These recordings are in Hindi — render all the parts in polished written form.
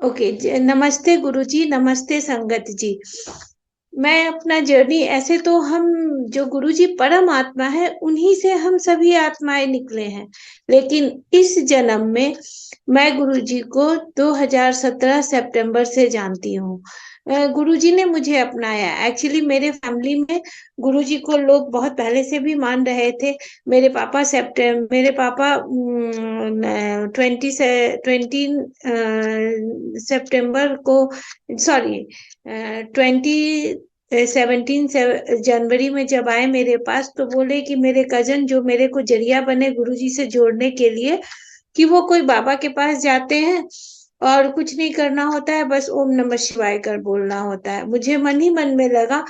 ओके। नमस्ते गुरुजी, नमस्ते संगत जी। मैं अपना जर्नी, ऐसे तो हम जो गुरुजी परम आत्मा है उन्हीं से हम सभी आत्माएं निकले हैं, लेकिन इस जन्म में मैं गुरुजी को 2017 सितंबर से जानती हूँ। गुरुजी ने मुझे अपनाया। एक्चुअली मेरे फैमिली में गुरुजी को लोग बहुत पहले से भी मान रहे थे। मेरे पापा 20 सितंबर को, सॉरी, 17 जनवरी में जब आए मेरे पास, तो बोले कि मेरे कजन जो मेरे को जरिया बने गुरुजी से जोड़ने के लिए, कि वो कोई बाबा के पास जाते हैं और कुछ नहीं करना होता है, बस ओम नमः शिवाय कर बोलना होता है। मुझे मन ही मन में लगा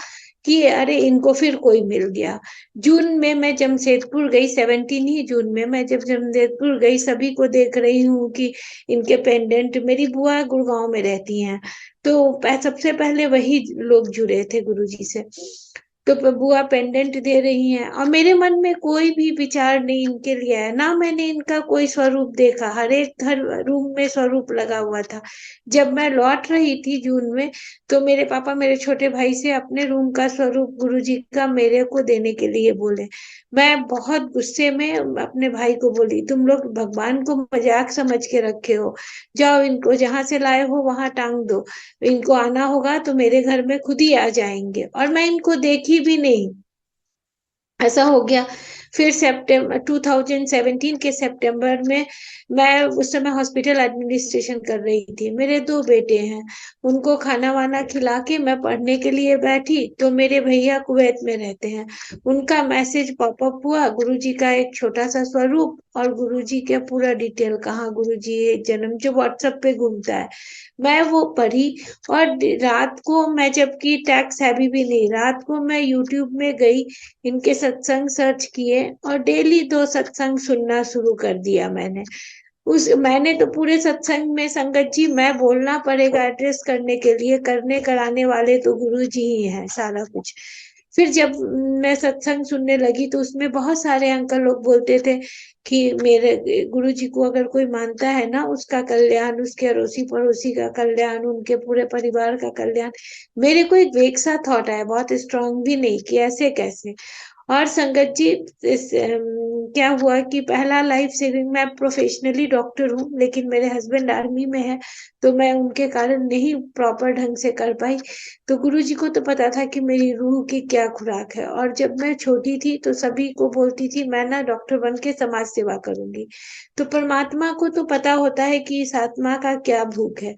कि अरे इनको फिर कोई मिल गया। जून में मैं जमशेदपुर गई, 17 ही जून में मैं जब जमशेदपुर गई, सभी को देख रही हूँ कि इनके पेंडेंट, मेरी बुआ गुड़गांव में रहती हैं, तो सबसे पहले वही लोग जुड़े थे गुरुजी से। तो बुआ पेंडेंट दे रही हैं और मेरे मन में कोई भी विचार नहीं इनके लिए है, ना मैंने इनका कोई स्वरूप देखा। हर रूम में स्वरूप लगा हुआ था। जब मैं लौट रही थी जून में, तो मेरे पापा मेरे छोटे भाई से अपने रूम का स्वरूप गुरुजी का मेरे को देने के लिए बोले। मैं बहुत गुस्से में अपने भाई को बोली, तुम लोग भगवान को मजाक समझ के रखे हो, जाओ इनको जहां से लाए हो वहां टांग दो। इनको आना होगा तो मेरे घर में खुद ही आ जाएंगे। और मैं इनको देखी भी नहीं, ऐसा हो गया। फिर सितंबर 2017 के सितंबर में, मैं उस समय हॉस्पिटल एडमिनिस्ट्रेशन कर रही थी। मेरे दो बेटे हैं, उनको खाना वाना खिला के मैं पढ़ने के लिए बैठी, तो मेरे भैया कुवैत में रहते हैं। उनका मैसेज पॉपअप हुआ, गुरुजी का एक छोटा सा स्वरूप और गुरुजी का पूरा डिटेल, कहाँ गुरुजी है, जन्म, जो व्हाट्सएप पे घूमता है। मैं वो पढ़ी। और रात को मैं, जबकि टैक्स हैवी भी नहीं, रात को मैं यूट्यूब में गई, इनके सत्संग सर्च किए और डेली दो सत्संग सुनना शुरू कर दिया मैंने। मैंने तो पूरे सत्संग में, संगत जी मैं बोलना पड़ेगा एड्रेस करने के लिए, करने कराने वाले तो गुरु जी ही हैं सारा कुछ। फिर जब मैं सत्संग सुनने लगी, तो उसमें बहुत सारे अंकल लोग बोलते थे कि मेरे गुरु जी को अगर कोई मानता है ना, उसका कल्याण, उसके अड़ोसी पड़ोसी का कल्याण, उनके पूरे परिवार का कल्याण। मेरे को एक वेग सा थॉट आया, बहुत स्ट्रांग भी नहीं, कि ऐसे कैसे। और संगत जी, क्या हुआ कि पहला लाइफ सेविंग, मैं प्रोफेशनली डॉक्टर हूँ लेकिन मेरे हस्बैंड आर्मी में है, तो मैं उनके कारण नहीं प्रॉपर ढंग से कर पाई। तो गुरुजी को तो पता था कि मेरी रूह की क्या खुराक है, और जब मैं छोटी थी तो सभी को बोलती थी मैं ना डॉक्टर बन के समाज सेवा करूंगी। तो परमात्मा को तो पता होता है कि इस आत्मा का क्या भूख है।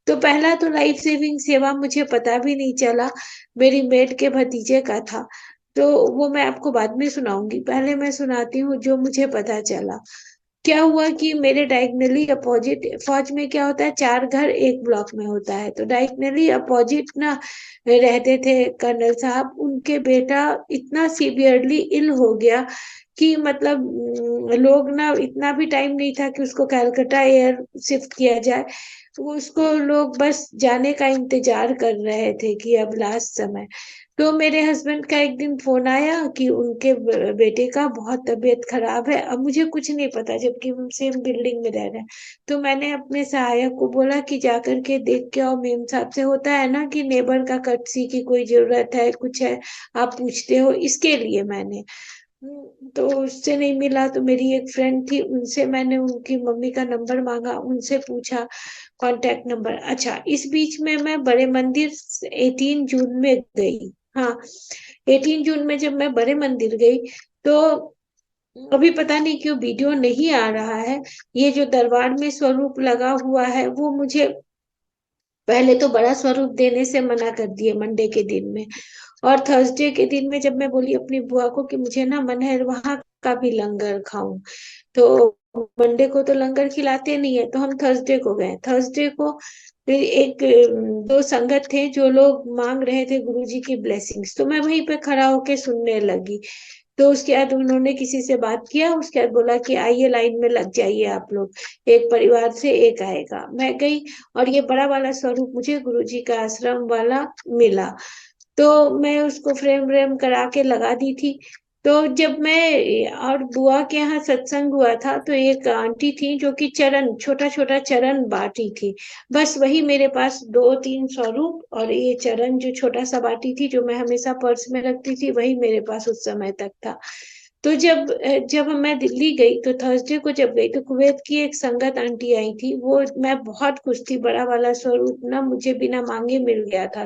तो पहला तो लाइफ सेविंग सेवा मुझे पता भी नहीं चला, मेरी मेट के भतीजे का था। तो वो मैं आपको बाद में सुनाऊंगी, पहले मैं सुनाती हूँ जो मुझे पता चला। क्या हुआ कि मेरे डायगनली अपोजिट, फौज में क्या होता है, चार घर एक ब्लॉक में होता है, तो डायगनली अपोजिट ना रहते थे कर्नल साहब। उनके बेटा इतना सीवियरली इल हो गया कि मतलब लोग ना, इतना भी टाइम नहीं था कि उसको कैलकाटा एयर शिफ्ट किया जाए। वो उसको लोग बस जाने का इंतजार कर रहे थे कि अब लास्ट समय। तो मेरे हस्बैंड का एक दिन फोन आया कि उनके बेटे का बहुत तबीयत खराब है। अब मुझे कुछ नहीं पता, जबकि हम सेम बिल्डिंग में रह रहे हैं। तो मैंने अपने सहायक को बोला कि जाकर के देख के आओ, मेम साहब से होता है ना कि नेबर का कर्टसी की कोई जरूरत है, कुछ है, आप पूछते हो, इसके लिए मैंने। तो उससे नहीं मिला, तो मेरी एक फ्रेंड थी, उनसे मैंने उनकी मम्मी का नंबर मांगा, उनसे पूछा कांटेक्ट नंबर। अच्छा, इस बीच में मैं बड़े मंदिर 18 जून में गई। हाँ, 18 जून में जब मैं बड़े मंदिर गई, तो अभी पता नहीं क्यों वीडियो नहीं आ रहा है। ये जो दरबार में स्वरूप लगा हुआ है, वो मुझे पहले तो बड़ा स्वरूप देने से मना कर दिए मंडे के दिन में। और थर्सडे के दिन में जब मैं बोली अपनी बुआ को कि मुझे ना मन है वहां का भी लंगर खाऊं, तो मंडे को तो लंगर खिलाते नहीं है, तो हम थर्सडे को गए। थर्सडे को फिर एक दो संगत थे जो लोग मांग रहे थे गुरुजी की ब्लेसिंग्स, तो मैं वहीं पे खड़ा होके सुनने लगी। तो उसके बाद उन्होंने किसी से बात किया, उसके बाद बोला कि आइए लाइन में लग जाइए आप लोग, एक परिवार से एक आएगा। मैं गई, और ये बड़ा वाला स्वरूप मुझे गुरुजी का आश्रम वाला मिला। तो मैं उसको फ्रेम व्रेम करा के लगा दी थी। तो जब मैं और बुआ के यहाँ सत्संग हुआ था, तो एक आंटी थी जो कि चरण, छोटा छोटा चरण बाटी थी। बस वही मेरे पास 2-3 स्वरूप और ये चरण जो छोटा सा बाटी थी, जो मैं हमेशा पर्स में रखती थी, वही मेरे पास उस समय तक था। तो जब मैं दिल्ली गई, तो थर्सडे को जब गई, तो कुवैत की एक संगत आंटी आई थी। वो, मैं बहुत खुश थी, बड़ा वाला स्वरूप ना मुझे बिना मांगे मिल गया था।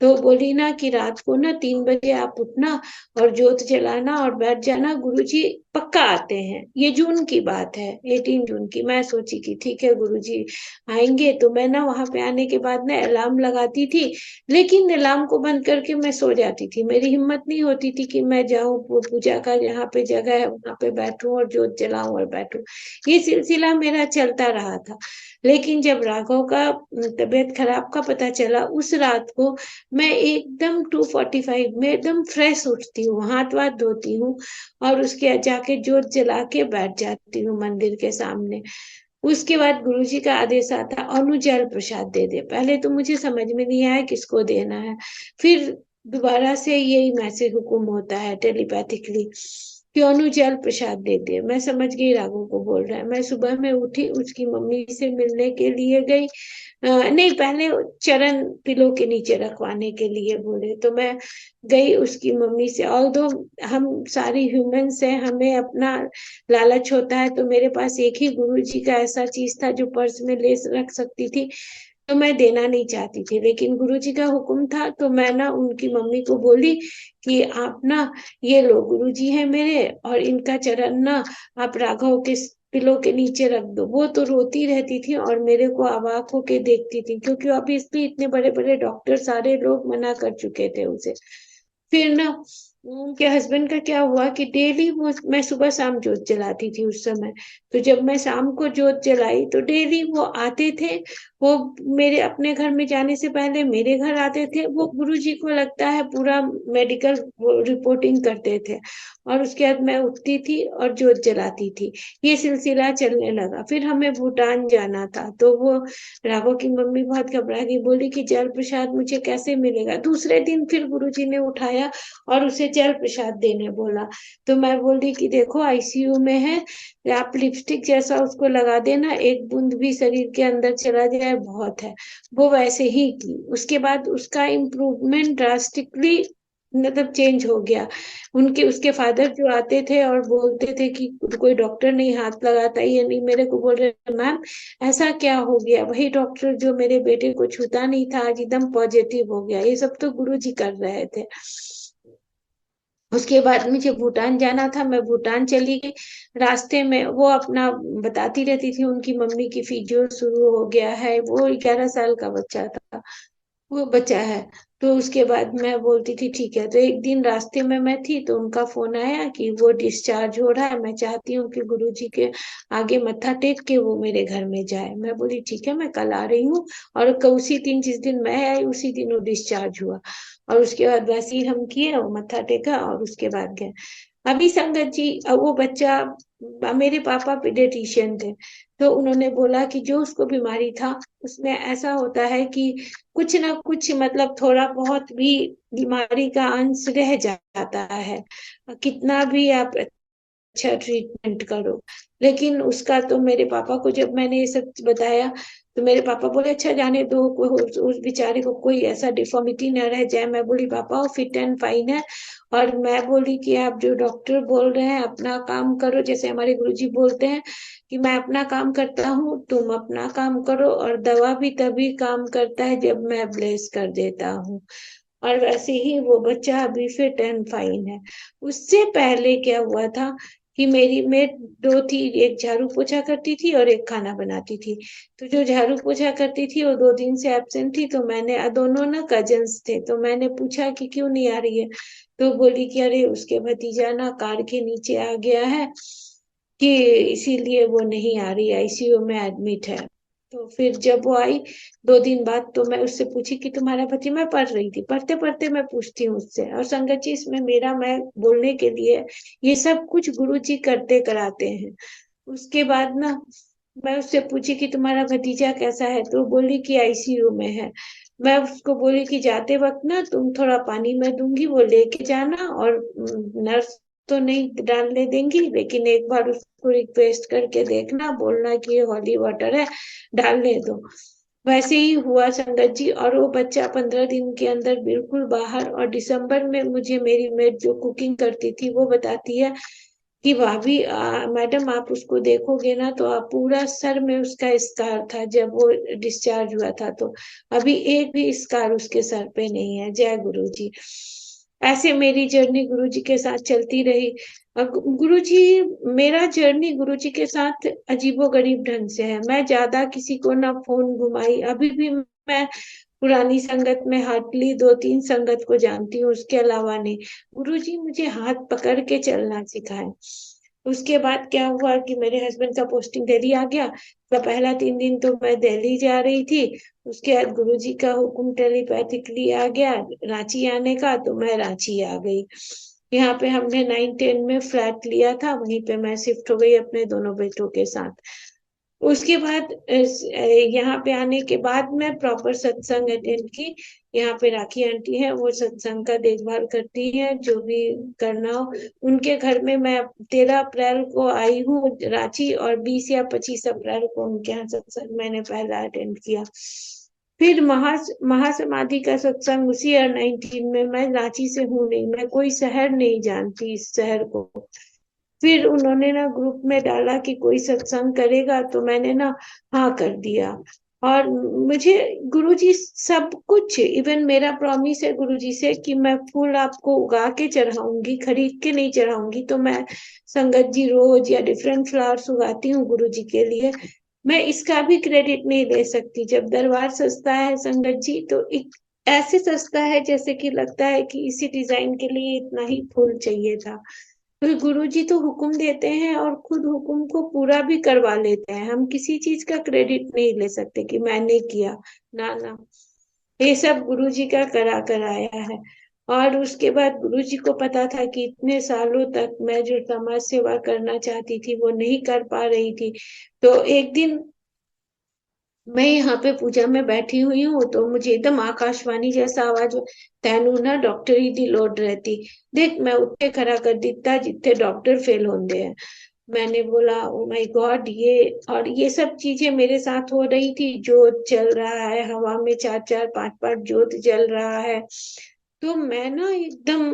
तो बोली ना कि रात को ना 3 बजे आप उठना और जोत जलाना और बैठ जाना, गुरुजी पक्का आते हैं। ये जून की बात है, 18 जून की। मैं सोची कि ठीक है, गुरुजी आएंगे। तो मैं ना वहां पे आने के बाद ना अलार्म लगाती थी, लेकिन अलार्म को बंद करके मैं सो जाती थी। मेरी हिम्मत नहीं होती थी कि मैं जाऊं पूजा का जहाँ पे जगह है वहां पे बैठूं और जोत जलाऊं और बैठूं। ये सिलसिला मेरा चलता रहा था। लेकिन जब राघव का तबीयत खराब का पता चला, उस रात को मैं एकदम 2:45 में एकदम फ्रेश उठती हूँ, हाथ वाथ धोती हूँ और उसके जाके जोत जला के बैठ जाती हूँ मंदिर के सामने। उसके बाद गुरुजी का आदेश आता, अनुजल प्रसाद दे दे। पहले तो मुझे समझ में नहीं आया किसको देना है। फिर दोबारा से यही मैसेज हुक्म होता है टेलीपैथिकली कि अनुजल प्रसाद दे दे। मैं समझ गई राघव को बोल रहा है। मैं सुबह में उठी, उसकी मम्मी से मिलने के लिए गई। नहीं, पहले चरण पिलो के नीचे रखवाने के लिए बोले, तो मैं गई उसकी मम्मी से। ऑल्दो हम सारी ह्यूमंस हैं, हमें अपना लालच होता है, तो मेरे पास एक ही गुरु जी का ऐसा चीज था जो पर्स में ले रख सकती थी। तो मैं देना नहीं चाहती थी, लेकिन गुरु जी का हुक्म था। तो मैं ना उनकी मम्मी को बोली कि आप ना, ये लो गुरु जी है मेरे, और इनका चरण ना आप राघव के पिलो के नीचे रख दो। वो तो रोती रहती थी और मेरे को अवाक होके देखती थी, क्योंकि अभी इसलिए इतने बड़े बड़े डॉक्टर सारे लोग मना कर चुके थे उसे। फिर ना उनके हस्बैंड का क्या हुआ कि डेली वो, मैं सुबह शाम जोत जलाती थी उस समय। तो जब मैं शाम को जोत जलाई, तो डेली वो आते थे। वो मेरे अपने घर में जाने से पहले मेरे घर आते थे। वो गुरुजी को लगता है पूरा मेडिकल रिपोर्टिंग करते थे। और उसके बाद मैं उठती थी और जोत जलाती थी। ये सिलसिला चलने लगा। फिर हमें भूटान जाना था, तो वो राघव की मम्मी बहुत घबरा गई, बोली कि जल प्रसाद मुझे कैसे मिलेगा। दूसरे दिन फिर गुरुजी ने उठाया और उसे जल प्रसाद देने बोला। तो मैं बोली कि देखो आईसीयू में है, आप लिपस्टिक जैसा उसको लगा देना, एक बूंद भी शरीर के अंदर चला जाए बहुत है। वो वैसे ही की। उसके बाद उसका इम्प्रूवमेंट ड्रास्टिकली, मतलब चेंज हो गया। उनके उसके फादर जो आते थे और बोलते थे कि कोई डॉक्टर नहीं हाथ लगाता, ये नहीं, मेरे को बोल रहे मैम ऐसा क्या हो गया, वही डॉक्टर जो मेरे बेटे को छूता नहीं था आज एकदम पॉजिटिव हो गया। ये सब तो गुरु जी कर रहे थे। उसके बाद मुझे भूटान जाना था, मैं भूटान चली गई। रास्ते में वो अपना बताती रहती थी, उनकी मम्मी की फिजियो शुरू हो गया है। वो 11 साल का बच्चा था, वो बचा है। तो उसके बाद मैं बोलती थी ठीक है। तो एक दिन रास्ते में मैं थी, तो उनका फोन आया कि वो डिस्चार्ज हो रहा है, मैं चाहती हूँ कि गुरुजी के आगे मत्था टेक के वो मेरे घर में जाए। मैं बोली ठीक है, मैं कल आ रही हूँ। और उसी दिन, जिस दिन मैं आई, उसी दिन वो डिस्चार्ज हुआ। और उसके बाद वैसे ही हम किए, वो मत्था टेका और उसके बाद गए। अभी संगत जी, वो बच्चा, मेरे पापा पीडियाट्रिशियन थे। तो उन्होंने बोला कि जो उसको बीमारी था, उसमें ऐसा होता है कि कुछ ना कुछ, मतलब थोड़ा बहुत भी बीमारी का अंश रह जाता है, कितना भी आप अच्छा ट्रीटमेंट करो। लेकिन उसका तो, मेरे पापा को जब मैंने ये सब बताया, तो मेरे पापा बोले अच्छा जाने दो, उस बेचारे को कोई ऐसा डिफॉर्मिटी न रह जाए। मैं बोली पापा वो फिट एंड फाइन है। और मैं बोली कि आप जो डॉक्टर बोल रहे हैं अपना काम करो, जैसे हमारे गुरुजी बोलते हैं कि मैं अपना काम करता हूँ, तुम अपना काम करो। और दवा भी तभी काम करता है जब मैं ब्लेस कर देता हूँ। और वैसे ही वो बच्चा अभी फिट एंड फाइन है। उससे पहले क्या हुआ था कि मेरी मेड दो थी, एक झाड़ू पोछा करती थी और एक खाना बनाती थी। तो जो झाड़ू पोछा करती थी वो 2 दिन से एब्सेंट थी। तो मैंने, दोनों ना कजन्स थे, तो मैंने पूछा कि क्यों नहीं आ रही है। तो बोली कि अरे उसके भतीजा ना कार के नीचे आ गया है, कि इसीलिए वो नहीं आ रही, आईसीयू में एडमिट है। तो फिर जब वो आई 2 दिन बाद, तो मैं उससे पूछी कि तुम्हारा बच्ची, मैं पढ़ रही थी, पढ़ते पढ़ते मैं पूछती हूँ उससे। और संगत जी, इसमें मेरा, मैं बोलने के लिए, ये सब कुछ गुरु जी करते कराते हैं। उसके बाद ना मैं उससे पूछी कि तुम्हारा भतीजा कैसा है, तो वो बोली कि आईसीयू में है। मैं उसको बोली कि जाते वक्त ना तुम थोड़ा पानी में दूंगी, वो लेके जाना, और नर्स तो नहीं डालने देंगी, लेकिन एक बार उसको रिक्वेस्ट करके देखना, बोलना कि ये हॉली वाटर है, डालने दो। वैसे ही हुआ संगत जी, और वो बच्चा 15 दिन के अंदर बिल्कुल बाहर। और दिसंबर में मुझे मेरी मेड जो कुकिंग करती थी वो बताती है कि भाभी मैडम आप उसको देखोगे ना तो आप पूरा सर में उसका स्कार था जब वो डिस्चार्ज हुआ था, तो अभी एक भी स्कार उसके सर पे नहीं है। जय गुरु जी। ऐसे मेरी जर्नी गुरु जी के साथ चलती रही। गुरु जी, मेरा जर्नी गुरु जी के साथ अजीबो गरीब ढंग से है। मैं ज्यादा किसी को ना फोन घुमाई, अभी भी मैं पुरानी संगत में हार्डली 2-3 संगत को जानती हूँ, उसके अलावा नहीं। गुरुजी मुझे हाथ पकड़ के चलना सिखाए। उसके बाद क्या हुआ कि मेरे हस्बैंड का पोस्टिंग दिल्ली आ गया। तो पहला 3 दिन तो मैं दिल्ली जा रही थी। उसके बाद गुरुजी का हुक्म टेलीपैथिकली आ गया रांची आने का, तो मैं रांची आ गई। यहाँ पे हमने 9-10 में फ्लैट लिया था, वहीं पे मैं शिफ्ट हो गई अपने दोनों बेटों के साथ। उसके बाद यहाँ पे आने के बाद मैं प्रॉपर सत्संग अटेंड की। यहाँ पे राखी आंटी है, वो सत्संग का देखभाल करती है, जो भी करना हो उनके घर में। मैं 13 अप्रैल को आई हूँ रांची, और 20 या 25 अप्रैल को उनके यहाँ सत्संग मैंने पहला अटेंड किया। फिर महासमाधि का सत्संग उसी ईयर 19 में। मैं रांची से हूँ नहीं, मैं कोई शहर नहीं जानती इस शहर को। फिर उन्होंने ना ग्रुप में डाला कि कोई सत्संग करेगा, तो मैंने ना हाँ कर दिया। और मुझे गुरुजी सब कुछ, इवन मेरा प्रॉमिस है गुरुजी से कि मैं फूल आपको उगा के चढ़ाऊंगी, खरीद के नहीं चढ़ाऊंगी। तो मैं संगत जी रोज या डिफरेंट फ्लावर्स उगाती हूँ गुरुजी के लिए। मैं इसका भी क्रेडिट नहीं ले सकती। जब दरबार सस्ता है संगत जी, तो एक ऐसे सस्ता है जैसे कि लगता है कि इसी डिजाइन के लिए इतना ही फूल चाहिए था। तो गुरु जी तो हुक्म देते हैं और खुद हुक्म को पूरा भी करवा लेते हैं। हम किसी चीज का क्रेडिट नहीं ले सकते कि मैंने किया, ना ना। ये सब गुरु जी का करा कराया है। और उसके बाद गुरु जी को पता था कि इतने सालों तक मैं जो समाज सेवा करना चाहती थी वो नहीं कर पा रही थी। तो एक दिन मैं यहाँ पे पूजा में बैठी हुई हूँ, तो मुझे एकदम आकाशवाणी जैसा आवाज, तैनू ना डॉक्टरी दी लोड रहती, देख मैं उत्ते खरा कर दिता जितने डॉक्टर फेल होंगे हैं। मैंने बोला ओ माय गॉड, ये और ये सब चीजें मेरे साथ हो रही थी। जोत चल रहा है हवा में, 4-4 5-5 जोत जल रहा है। तो मैं ना एकदम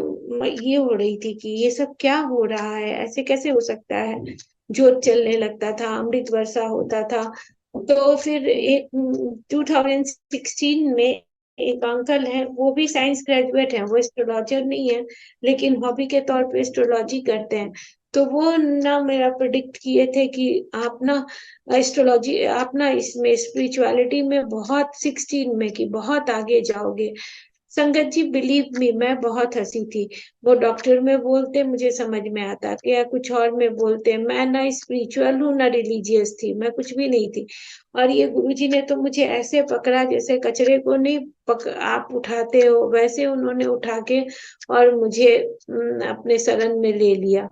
ये हो रही थी कि ये सब क्या हो रहा है, ऐसे कैसे हो सकता है। जोत चलने लगता था, अमृत वर्षा होता था। तो फिर एक 2016 में एक अंकल है, वो भी साइंस ग्रेजुएट है, वो एस्ट्रोलॉजर नहीं है, लेकिन हॉबी के तौर पे एस्ट्रोलॉजी करते हैं। तो वो ना मेरा प्रिडिक्ट किए थे कि आप ना एस्ट्रोलॉजी, आप ना इसमें स्पिरिचुअलिटी में बहुत 16 में की बहुत आगे जाओगे। संगत जी बिलीव मी, मैं बहुत हंसी थी। वो डॉक्टर में बोलते मुझे समझ में आता कि या कुछ और में बोलते, मैं ना स्पिरिचुअल हूँ ना रिलीजियस थी, मैं कुछ भी नहीं थी। और ये गुरुजी ने तो मुझे ऐसे पकड़ा जैसे कचरे को नहीं आप उठाते हो, वैसे उन्होंने उठा के और मुझे अपने शरण में ले लिया।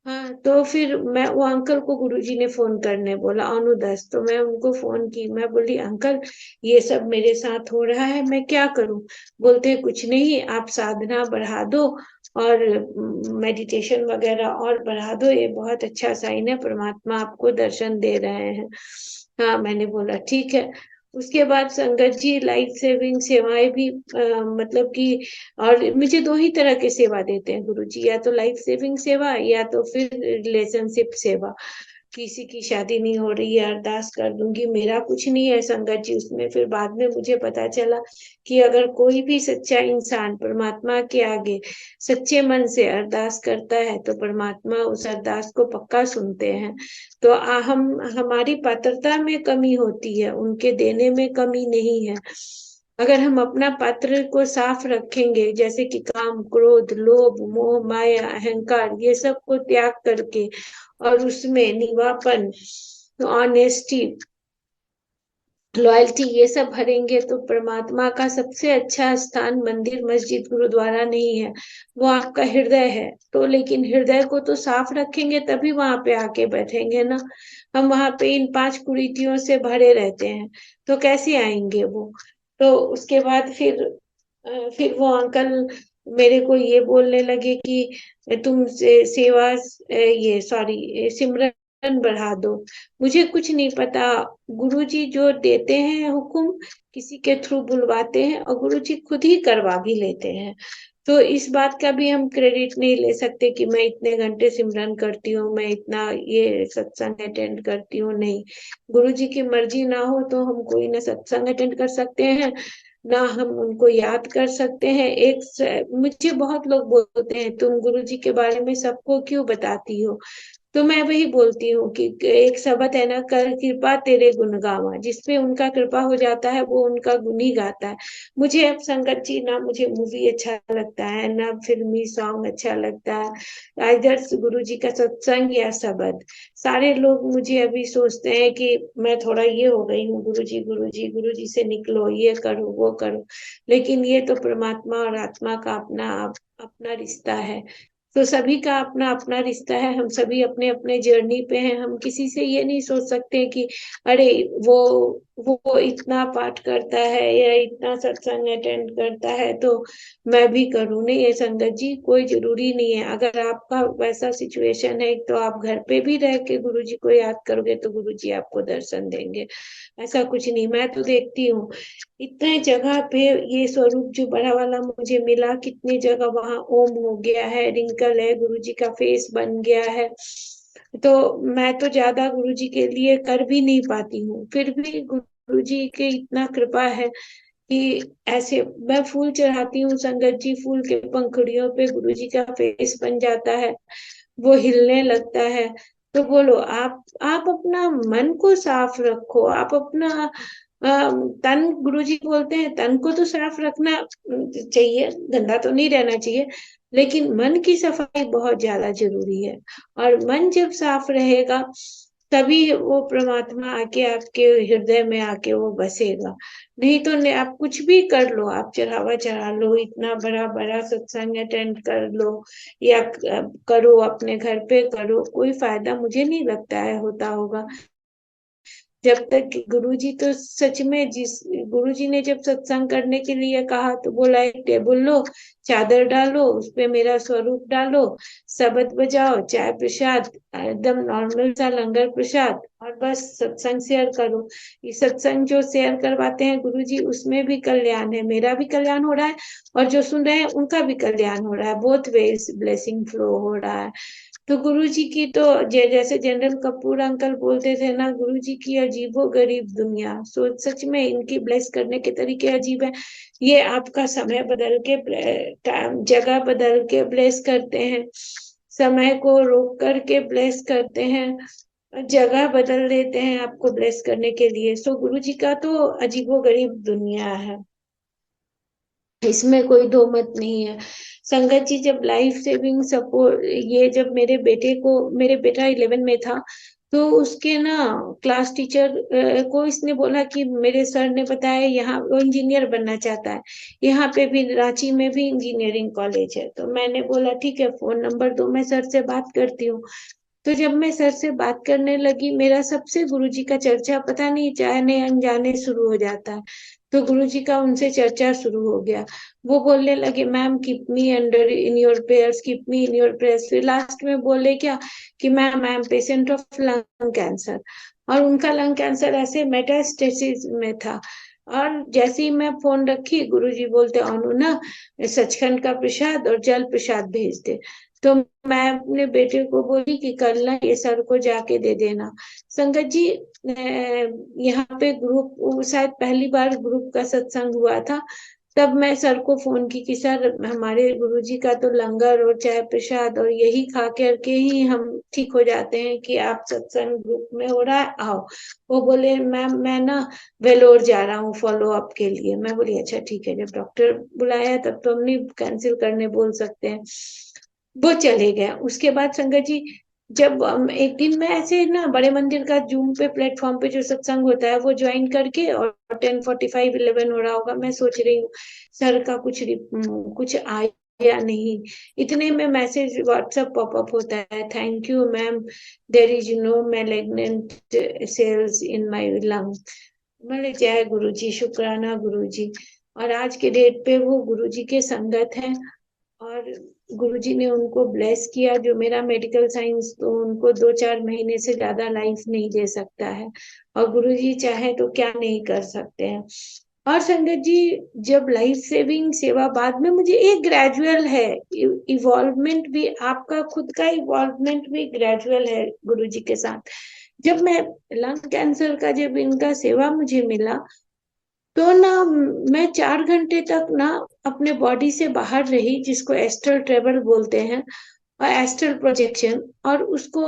हाँ, तो फिर मैं वो अंकल को गुरुजी ने फोन करने बोला अनुदस, तो मैं उनको फोन की, मैं बोली अंकल ये सब मेरे साथ हो रहा है, मैं क्या करूं। बोलते हैं कुछ नहीं, आप साधना बढ़ा दो और मेडिटेशन वगैरह और बढ़ा दो, ये बहुत अच्छा साइन है, परमात्मा आपको दर्शन दे रहे हैं। हाँ, मैंने बोला ठीक है। उसके बाद संगत जी लाइफ सेविंग सेवाएं भी मतलब कि, और मुझे दो ही तरह की सेवा देते हैं गुरु जी, या तो लाइफ सेविंग सेवा या तो फिर रिलेशनशिप सेवा। किसी की शादी नहीं हो रही है, अरदास कर दूंगी, मेरा कुछ नहीं है संगत जी उसमें। फिर बाद में मुझे पता चला कि अगर कोई भी सच्चा इंसान परमात्मा के आगे सच्चे मन से अरदास करता है तो परमात्मा उस अरदास को पक्का सुनते हैं। तो हम हमारी पात्रता में कमी होती है, उनके देने में कमी नहीं है। अगर हम अपना पात्र को साफ रखेंगे, जैसे कि काम क्रोध लोभ मोह माया अहंकार ये सब को त्याग करके, और उसमें निवापन ऑनेस्टी लॉयल्टी ये सब भरेंगे, तो परमात्मा का सबसे अच्छा स्थान मंदिर मस्जिद गुरुद्वारा नहीं है, वो आपका हृदय है। तो लेकिन हृदय को तो साफ रखेंगे तभी वहां पे आके बैठेंगे ना। हम वहां पे इन 5 कुरीतियों से भरे रहते हैं, तो कैसे आएंगे वो। तो उसके बाद फिर वो अंकल मेरे को ये बोलने लगे कि तुम सेवा ये सॉरी सिमरन बढ़ा दो। मुझे कुछ नहीं पता। गुरुजी जो देते हैं हुक्म, किसी के थ्रू बुलवाते हैं और गुरुजी खुद ही करवा भी लेते हैं। तो इस बात का भी हम क्रेडिट नहीं ले सकते कि मैं इतने घंटे सिमरन करती हूँ, मैं इतना ये सत्संग अटेंड करती हूँ। नहीं, गुरुजी की मर्जी ना हो तो हम कोई ना सत्संग अटेंड कर सकते हैं, ना हम उनको याद कर सकते हैं। मुझे बहुत लोग बोलते हैं तुम गुरुजी के बारे में सबको क्यों बताती हो। तो मैं वही बोलती हूँ कि एक शब्द है ना, कर कृपा तेरे गुण गावा, जिसपे उनका कृपा हो जाता है वो उनका गुण ही गाता है। मुझे अब संगत जी ना मुझे मूवी अच्छा लगता है ना फिल्मी सॉन्ग अच्छा लगता है, इधर गुरु जी का सत्संग या शब्द। सारे लोग मुझे अभी सोचते हैं कि मैं थोड़ा ये हो गई हूँ, गुरु जी गुरु जी गुरु जी से निकलो, ये करो वो करो। लेकिन ये तो परमात्मा और आत्मा का अपना अपना रिश्ता है। तो सभी का अपना अपना रिश्ता है, हम सभी अपने अपने जर्नी पे हैं। हम किसी से ये नहीं सोच सकते कि अरे वो वो इतना पाठ करता है या इतना सत्संग अटेंड करता है तो मैं भी करूं। नहीं है संगत जी, कोई जरूरी नहीं है। अगर आपका वैसा सिचुएशन है तो आप घर पे भी रह के गुरु जी को याद करोगे तो गुरु जी आपको दर्शन देंगे। ऐसा कुछ नहीं, मैं तो देखती हूँ इतने जगह पे ये स्वरूप जो बड़ा वाला मुझे मिला, कितनी जगह वहां ओम हो गया है, रिंकल है, गुरुजी का फेस बन गया है। तो मैं तो ज्यादा गुरुजी के लिए कर भी नहीं पाती हूँ, फिर भी गुरुजी की इतना कृपा है कि ऐसे मैं फूल चढ़ाती हूँ संगत जी, फूल के पंखुड़ियों पे गुरुजी का फेस बन जाता है, वो हिलने लगता है। तो बोलो आप अपना मन को साफ रखो, आप अपना तन, गुरुजी बोलते हैं तन को तो साफ रखना चाहिए, गंदा तो नहीं रहना चाहिए, लेकिन मन की सफाई बहुत ज्यादा जरूरी है। और मन जब साफ रहेगा तभी वो परमात्मा आके आपके हृदय में आके वो बसेगा। नहीं तो आप कुछ भी कर लो, आप चढ़ावा चढ़ा लो, इतना बड़ा बड़ा सत्संग अटेंड कर लो या करो अपने घर पे करो, कोई फायदा मुझे नहीं लगता है होता होगा। जब तक गुरुजी तो सच में, जिस गुरुजी ने जब सत्संग करने के लिए कहा तो बोला एक टेबल लो, चादर डालो, उस पे मेरा स्वरूप डालो, शबद बजाओ, चाय प्रसाद, एकदम नॉर्मल सा लंगर प्रसाद, और बस सत्संग शेयर करो। ये सत्संग जो शेयर करवाते हैं गुरुजी उसमें भी कल्याण है, मेरा भी कल्याण हो रहा है और जो सुन रहे हैं उनका भी कल्याण हो रहा है, बोथ वेज ब्लेसिंग फ्लो हो रहा है। तो गुरुजी की तो जैसे जनरल कपूर अंकल बोलते थे ना, गुरुजी की अजीबो गरीब दुनिया। सच में इनकी ब्लेस करने के तरीके अजीब है। ये आपका समय बदल के टाइम जगह बदल के ब्लेस करते हैं, समय को रोक करके ब्लेस करते हैं, जगह बदल देते हैं आपको ब्लेस करने के लिए। सो गुरुजी का तो अजीबो गरीब दुनिया है, इसमें कोई दो मत नहीं है। संगत जी जब लाइफ सेविंग सपोर्ट, ये जब मेरे बेटा 11 में था, तो उसके ना क्लास टीचर को इसने बोला कि मेरे सर ने बताया यहाँ वो इंजीनियर बनना चाहता है, यहाँ पे भी रांची में भी इंजीनियरिंग कॉलेज है। तो मैंने बोला ठीक है फोन नंबर दो, मैं सर से बात करती हूँ। तो जब मैं सर से बात करने लगी, मेरा सबसे गुरुजी का चर्चा पता नहीं जाने अनजाने शुरू हो जाता है। तो गुरुजी का उनसे चर्चा शुरू हो गया। वो बोलने लगे ma'am keep me under in your prayers, keep me in your prayers. फिर लास्ट में बोले क्या कि ma'am I am patient of lung cancer. और उनका लंग कैंसर ऐसे मेटास्टेसिस में था। और जैसे ही मैं फोन रखी, गुरुजी बोलते अनु ना सचखंड का प्रसाद और जल प्रसाद भेज दे। तो मैं अपने बेटे को बोली कि कल ना ये सर को जाके दे देना। संगत जी यहाँ पे ग्रुप शायद पहली बार ग्रुप का सत्संग हुआ था, तब मैं सर को फोन की कि सर हमारे गुरुजी का तो लंगर और चाय प्रसाद और यही खा करके ही हम ठीक हो जाते हैं, कि आप सत्संग ग्रुप में हो रहा है आओ। वो बोले मैम मैं ना वेलोर जा रहा हूँ फॉलो अप के लिए। मैं बोली अच्छा ठीक है, जब डॉक्टर बुलाया तब तो हम नहीं कैंसिल करने बोल सकते हैं। वो चले गए। उसके बाद संगत जी जब एक दिन मैं ऐसे ना बड़े मंदिर का जूम पे प्लेटफॉर्म पे जो सत्संग होता है वो ज्वाइन करके, और 10:45 11 हो रहा होगा, मैं सोच रही हूँ सर का कुछ आया नहीं। इतने में मैसेज व्हाट्सएप पॉपअप होता है, thank you ma'am, there is no malignant cells in my lung. मैंने जय गुरु जी, शुक्राना गुरु जी। और आज के डेट पे वो गुरु जी के संगत हैं, और गुरुजी ने उनको ब्लेस किया। जो मेरा मेडिकल साइंस, तो उनको 2-4 महीने से ज्यादा लाइफ नहीं दे सकता है, और गुरुजी चाहे तो क्या नहीं कर सकते हैं। और संगत जी, जब लाइफ सेविंग सेवा बाद में, मुझे एक ग्रेजुअल है इवॉल्वमेंट भी, आपका खुद का इवॉल्वमेंट भी ग्रेजुअल है गुरुजी के साथ। जब मैं लंग कैंसर का, जब इनका सेवा मुझे मिला, तो ना मैं 4 घंटे तक ना अपने बॉडी से बाहर रही, जिसको एस्ट्रल ट्रेवल बोलते हैं, और एस्ट्रल प्रोजेक्शन। और उसको,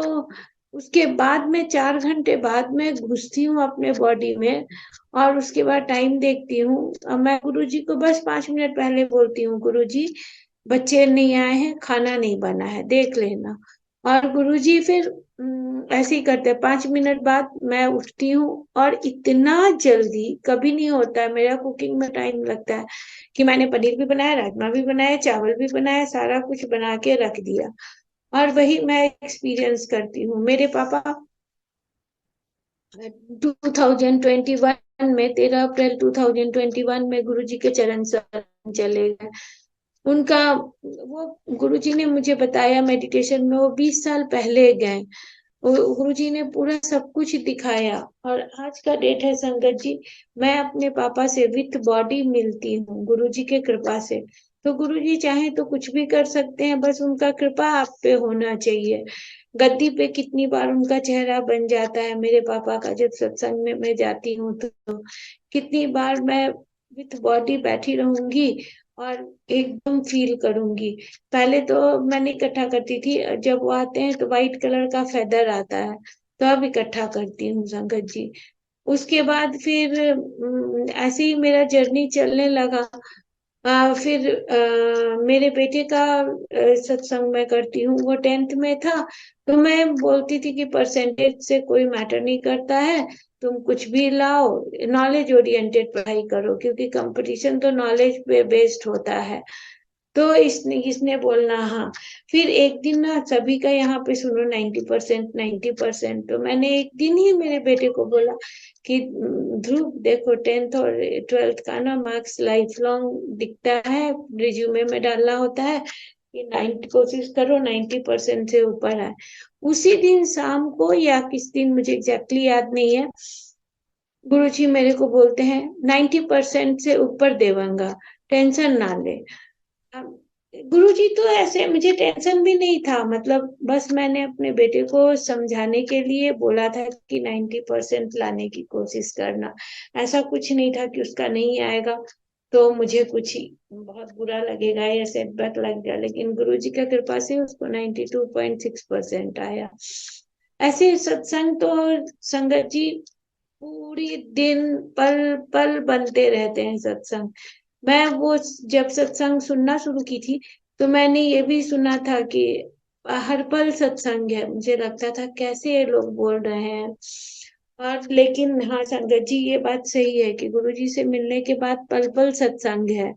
उसके बाद में 4 घंटे बाद में घुसती हूँ अपने बॉडी में, और उसके बाद टाइम देखती हूँ, और मैं गुरुजी को बस 5 मिनट पहले बोलती हूँ, गुरुजी बच्चे नहीं आए हैं, खाना नहीं बना है, देख लेना। और गुरुजी फिर ऐसे ही करते हैं। 5 मिनट बाद मैं उठती हूँ, और इतना जल्दी कभी नहीं होता है, मेरा कुकिंग में टाइम लगता है, कि मैंने पनीर भी बनाया, राजमा भी बनाया, चावल भी बनाया, सारा कुछ बना के रख दिया। और वही मैं एक्सपीरियंस करती हूँ। मेरे पापा 2021 में, 13 अप्रैल 2021 में गुरुजी के चरण शरण चले गए। उनका, वो गुरुजी ने मुझे बताया मेडिटेशन में, वो 20 साल पहले गए। गुरुजी ने पूरा सब कुछ दिखाया। और आज का डेट है संगत जी, मैं अपने पापा से विथ बॉडी मिलती हूँ गुरुजी के कृपा से। तो गुरुजी चाहे तो कुछ भी कर सकते हैं, बस उनका कृपा आप पे होना चाहिए। गद्दी पे कितनी बार उनका चेहरा बन जाता है मेरे पापा का, जब सत्संग में मैं जाती हूँ तो कितनी बार मैं विथ बॉडी बैठी रहूंगी, और एकदम फील करूंगी। पहले तो मैं नहीं इकट्ठा करती थी, जब वो आते हैं तो व्हाइट कलर का फेदर आता है, तो अब इकट्ठा करती हूँ संगत जी। उसके बाद फिर ऐसे ही मेरा जर्नी चलने लगा। फिर मेरे बेटे का सत्संग मैं करती हूँ, वो 10th में था। तो मैं बोलती थी कि परसेंटेज से कोई मैटर नहीं करता है, तुम कुछ भी लाओ, नॉलेज ओरिएंटेड पढ़ाई करो, क्योंकि कंपटीशन तो नॉलेज पे बेस्ड होता है। तो इसने इसने बोलना, हाँ। फिर एक दिन ना सभी का यहाँ पे सुनो, 90%, 90%। तो मैंने एक दिन ही मेरे बेटे को बोला कि ध्रुव देखो, 10th और 12th का ना मार्क्स लाइफ लॉन्ग दिखता है, रिज्यूमे में डालना होता है कि 90, कोशिश करो 90% से ऊपर आए। उसी दिन शाम को, या किस दिन मुझे एग्जैक्टली याद नहीं है, गुरुजी मेरे को बोलते हैं 90% से ऊपर देवांगा, टेंशन ना ले। गुरुजी तो ऐसे, मुझे टेंशन भी नहीं था, मतलब बस मैंने अपने बेटे को समझाने के लिए बोला था कि 90% लाने की कोशिश करना। ऐसा कुछ नहीं था कि उसका नहीं आएगा तो मुझे कुछ ही बहुत बुरा लगेगा या सेटबैक लगेगा, लेकिन गुरुजी का कृपा से उसको 92.6% आया। ऐसे सत्संग तो, संगत जी, पूरी दिन पल पल बनते रहते हैं सत्संग। मैं वो, जब सत्संग सुनना शुरू की थी, तो मैंने ये भी सुना था कि हर पल सत्संग है। मुझे लगता था कैसे ये लोग बोल रहे हैं। और लेकिन हाँ संगत जी, ये बात सही है कि गुरुजी से मिलने के बाद पल पल सत्संग है।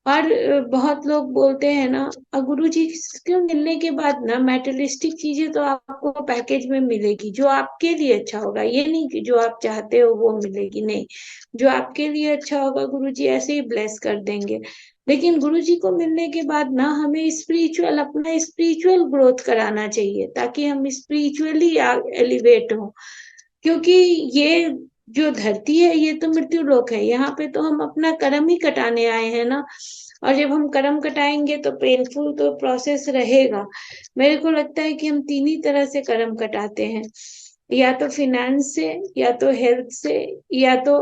और बहुत लोग बोलते हैं ना, गुरुजी के मिलने के बाद ना मैटेरियलिस्टिक चीजें तो आपको पैकेज में मिलेगी, जो आपके लिए अच्छा होगा, ये नहीं कि जो आप चाहते हो वो मिलेगी, नहीं। जो आपके लिए अच्छा होगा गुरुजी ऐसे ही ब्लेस कर देंगे। लेकिन गुरुजी को मिलने के बाद ना हमें स्पिरिचुअल, अपना स्पिरिचुअल ग्रोथ कराना चाहिए, ताकि हम स्पिरिचुअली एलिवेट हो। क्योंकि ये जो धरती है, ये तो मृत्यु लोक है, यहाँ पे तो हम अपना कर्म ही कटाने आए हैं ना। और जब हम कर्म कटाएंगे तो पेनफुल तो प्रोसेस रहेगा। मेरे को लगता है कि हम तीन ही तरह से कर्म कटाते हैं, या तो फिनेंस से, या तो हेल्थ से, या तो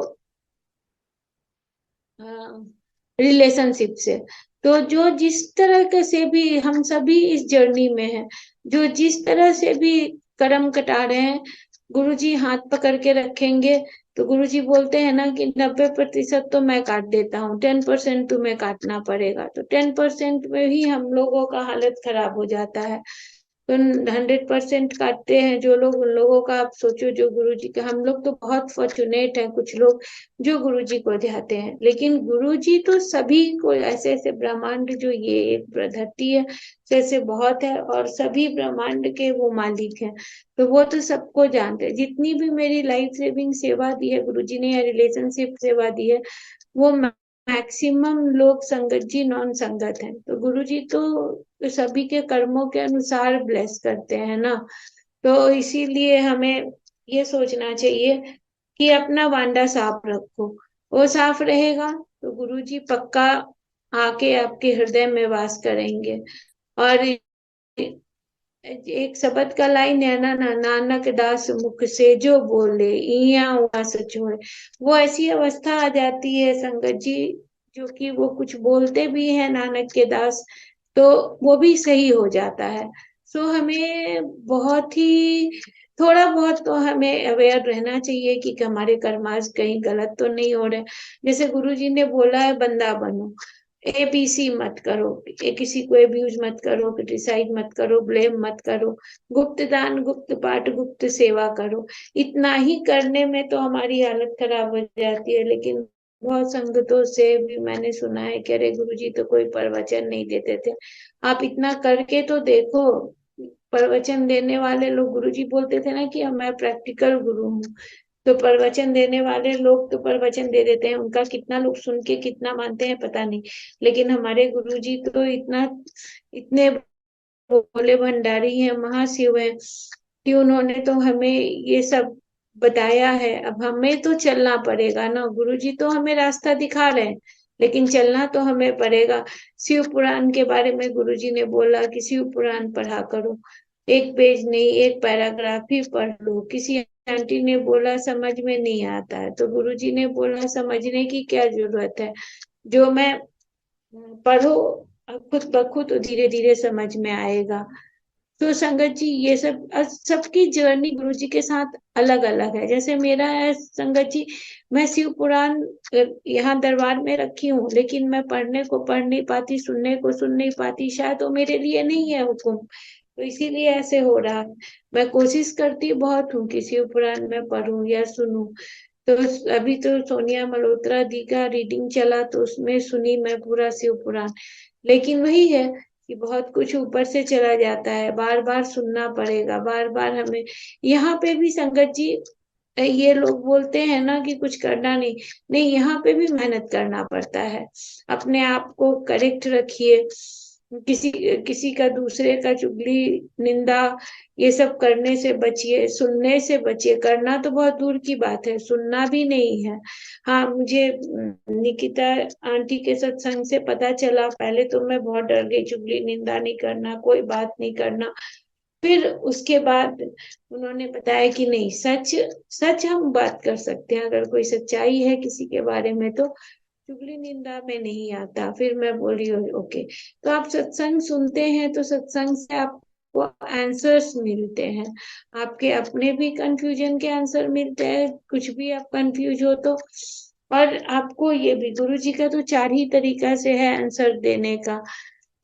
रिलेशनशिप से। तो जो जिस तरह के से भी, हम सभी इस जर्नी में हैं, जो जिस तरह से भी कर्म कटा रहे हैं, गुरुजी हाथ पकड़ के रखेंगे। तो गुरुजी बोलते हैं ना कि 90% तो मैं काट देता हूँ, 10% तुम्हें काटना पड़ेगा। तो 10% में ही हम लोगों का हालत खराब हो जाता है। तो 100% काटते हैं जो लोग, उन लोगों का आप सोचो, जो गुरुजी का, हम लोग तो बहुत फॉर्चुनेट हैं, कुछ लोग जो गुरुजी को चाहते हैं। लेकिन गुरुजी तो सभी को, ऐसे ऐसे ब्रह्मांड, जो ये एक धरती है, जैसे बहुत है, और सभी ब्रह्मांड के वो मालिक हैं। तो वो तो सबको जानते हैं। जितनी भी मेरी लाइफ सेविंग सेवा दी है गुरुजी ने, या रिलेशनशिप सेवा दी है, वो मैक्सिमम लोग संगत जी नॉन संगत हैं, तो गुरु जी तो सभी के कर्मों के अनुसार ब्लेस करते हैं ना। तो इसीलिए हमें ये सोचना चाहिए कि अपना वांडा साफ रखो। वो साफ रहेगा तो गुरु जी पक्का आके आपके हृदय में वास करेंगे। और एक शब्द का लाइन है ना, नानक दास मुख से जो बोले इया हुआ सच होए। वो ऐसी अवस्था आ जाती है संगत जी, जो कि वो कुछ बोलते भी है नानक के दास, तो वो भी सही हो जाता है। सो हमें बहुत ही थोड़ा बहुत तो हमें अवेयर रहना चाहिए कि हमारे कर्मास कहीं गलत तो नहीं हो रहे। जैसे गुरु जी ने बोला है बंदा बनो, एबीसी मत करो, किसी को एब्यूज मत करो, क्रिटिसाइज मत करो, ब्लेम मत करो, गुप्त दान गुप्त पाठ गुप्त सेवा करो। इतना ही करने में तो हमारी हालत खराब हो जाती है। लेकिन बहुत संगतों से भी मैंने सुना है कि अरे गुरुजी तो कोई प्रवचन नहीं देते थे, आप इतना करके तो देखो। प्रवचन देने वाले लोग, गुरुजी बोलते थे ना कि मैं प्रैक्टिकल गुरु हूँ, तो प्रवचन देने वाले लोग तो प्रवचन दे देते हैं, उनका कितना लोग सुन के कितना मानते हैं पता नहीं। लेकिन हमारे गुरुजी तो इतने भोले भंडारी हैं, महाशिव हैं, कि उन्होंने तो हमें ये सब बताया है। अब हमें तो चलना पड़ेगा ना, गुरुजी तो हमें रास्ता दिखा रहे हैं, लेकिन चलना तो हमें पड़ेगा। शिव पुराण के बारे में गुरुजी ने बोला कि शिव पुराण पढ़ा करो, एक पेज नहीं एक पैराग्राफ ही पढ़ लो। किसी आंटी ने बोला समझ में नहीं आता है, तो गुरुजी ने बोला समझने की क्या जरूरत है, जो मैं पढ़ो खुद ब खुद धीरे धीरे समझ में आएगा। तो संगत जी ये सब सबकी जर्नी गुरु जी के साथ अलग अलग है। जैसे मेरा है संगत जी, मैं शिव पुराण यहाँ दरबार में रखी हूँ, लेकिन मैं पढ़ने को पढ़ नहीं पाती, सुनने को सुन नहीं पाती, शायद वो मेरे लिए नहीं है हुक्म, तो इसीलिए ऐसे हो रहा है। मैं कोशिश करती बहुत हूँ कि शिव पुराण में पढूं या सुनूं। तो अभी तो सोनिया मल्होत्रा दी का रीडिंग चला, तो उसमें सुनी मैं पूरा शिव पुराण। लेकिन वही है कि बहुत कुछ ऊपर से चला जाता है, बार बार सुनना पड़ेगा, बार बार हमें। यहाँ पे भी संगत जी ये लोग बोलते हैं ना कि कुछ करना नहीं, नहीं यहाँ पे भी मेहनत करना पड़ता है। अपने आप को करेक्ट रखिए, किसी किसी का दूसरे का चुगली निंदा ये सब करने से बचिए, सुनने से बचिए। करना तो बहुत दूर की बात है, सुनना भी नहीं है। हाँ, मुझे निकिता आंटी के सत्संग से पता चला, पहले तो मैं बहुत डर गई, चुगली निंदा नहीं करना, कोई बात नहीं करना। फिर उसके बाद उन्होंने बताया कि नहीं, सच सच हम बात कर सकते हैं, अगर कोई सच्चाई है किसी के बारे में तो चुगली निंदा में नहीं आता। फिर मैं बोली ओके। तो आप सत्संग सुनते हैं तो सत्संग से आपको आंसर्स मिलते हैं, आपके अपने भी कंफ्यूजन के आंसर मिलते हैं, कुछ भी आप कंफ्यूज हो तो। और आपको ये भी गुरु जी का तो चार ही तरीका से है आंसर देने का।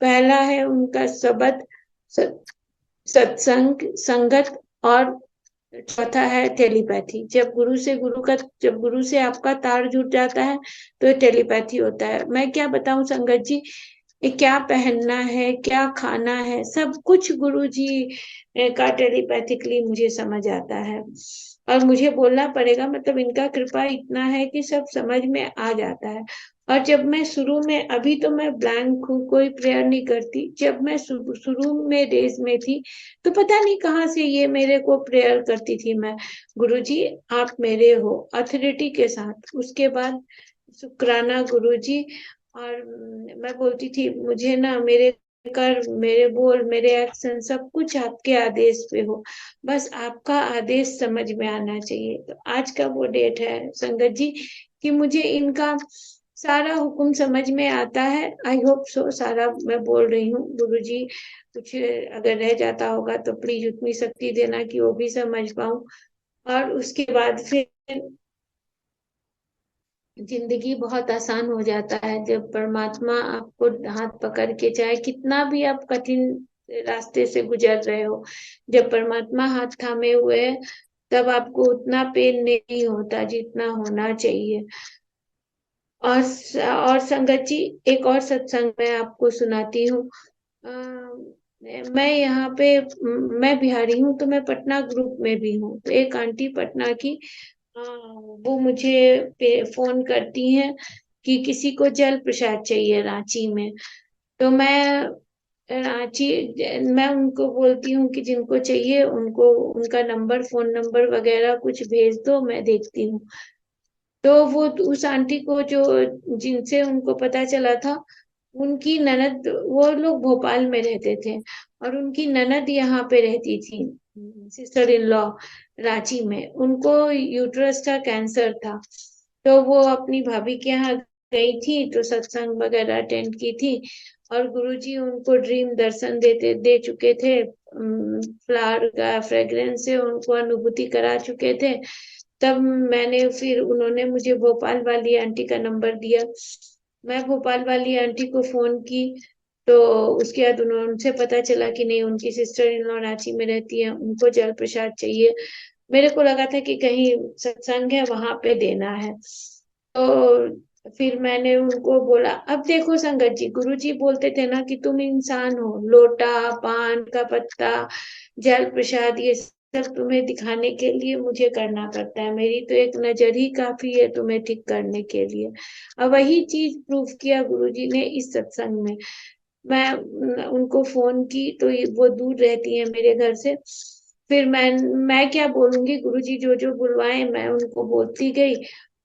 पहला है उनका शब्द, सत्संग संगत, और चौथा है टेलीपैथी। जब गुरु से आपका तार जुड़ जाता है तो ये टेलीपैथी होता है। मैं क्या बताऊं संगत जी, ये क्या पहनना है क्या खाना है सब कुछ गुरु जी का टेलीपैथिकली मुझे समझ आता है। और मुझे बोलना पड़ेगा, मतलब इनका कृपा इतना है कि सब समझ में आ जाता है। और जब मैं शुरू में, अभी तो मैं ब्लैंक हूँ, कोई प्रेयर नहीं करती, जब मैं शुरू में डेज में थी तो पता नहीं कहाँ से ये मेरे को प्रेयर करती थी मैं, गुरुजी आप मेरे हो, अथॉरिटी के साथ। उसके बाद शुक्राना गुरुजी। और मैं बोलती थी मुझे ना मेरे कर मेरे बोल मेरे एक्शन सब कुछ आपके आदेश पे हो, बस आपका आदेश समझ में आना चाहिए। तो आज का वो डेट है संगत जी कि मुझे इनका सारा हुक्म समझ में आता है। आई होप सो सारा मैं बोल रही हूँ। गुरुजी कुछ अगर रह जाता होगा तो प्लीज उतनी शक्ति देना कि वो भी समझ पाऊं। और उसके बाद फिर जिंदगी बहुत आसान हो जाता है, जब परमात्मा आपको हाथ पकड़ के, चाहे कितना भी आप कठिन रास्ते से गुजर रहे हो, जब परमात्मा हाथ थामे हुए है तब आपको उतना पेन नहीं होता जितना होना चाहिए। और संगत जी एक और सत्संग मैं आपको सुनाती हूँ। मैं यहाँ पे मैं बिहारी हूँ, तो मैं पटना ग्रुप में भी हूँ। तो एक आंटी पटना की, वो मुझे फोन करती हैं कि किसी को जल प्रसाद चाहिए रांची में। तो रांची मैं उनको बोलती हूँ कि जिनको चाहिए उनको उनका नंबर, फोन नंबर वगैरह कुछ भेज दो, मैं देखती हूँ। तो वो उस आंटी को जो जिनसे उनको पता चला था, उनकी ननद, वो लोग भोपाल में रहते थे और उनकी ननद यहाँ पे रहती थी, सिस्टर इन लॉ, रांची में। उनको यूट्रस का कैंसर था। तो वो अपनी भाभी के यहाँ गई थी, तो सत्संग वगैरह अटेंड की थी और गुरुजी उनको ड्रीम दर्शन दे चुके थे। फ्लावर का फ्रेग्रेंस से उनको अनुभूति करा चुके थे। तब मैंने फिर उन्होंने मुझे भोपाल वाली आंटी का नंबर दिया। मैं भोपाल वाली आंटी को फोन की, तो उसके बाद उनसे पता चला कि नहीं, उनकी सिस्टर इन लॉ रांची में रहती है, उनको जल प्रसाद चाहिए। मेरे को लगा था कि कहीं सत्संग है वहां पे देना है। तो फिर मैंने उनको बोला, अब देखो संगत जी, गुरु जी बोलते थे ना कि तुम इंसान हो, लोटा, पान का पत्ता, जल प्रसाद, ये सब तुम्हें दिखाने के लिए मुझे करना पड़ता है। मेरी तो एक नजर ही काफी है तुम्हें ठीक करने के लिए। अब वही चीज प्रूफ किया गुरुजी ने इस सत्संग में। मैं उनको फोन की, तो वो दूर रहती है मेरे घर से। फिर मैं क्या बोलूंगी, गुरुजी जो जो बुलवाए मैं उनको बोलती गई।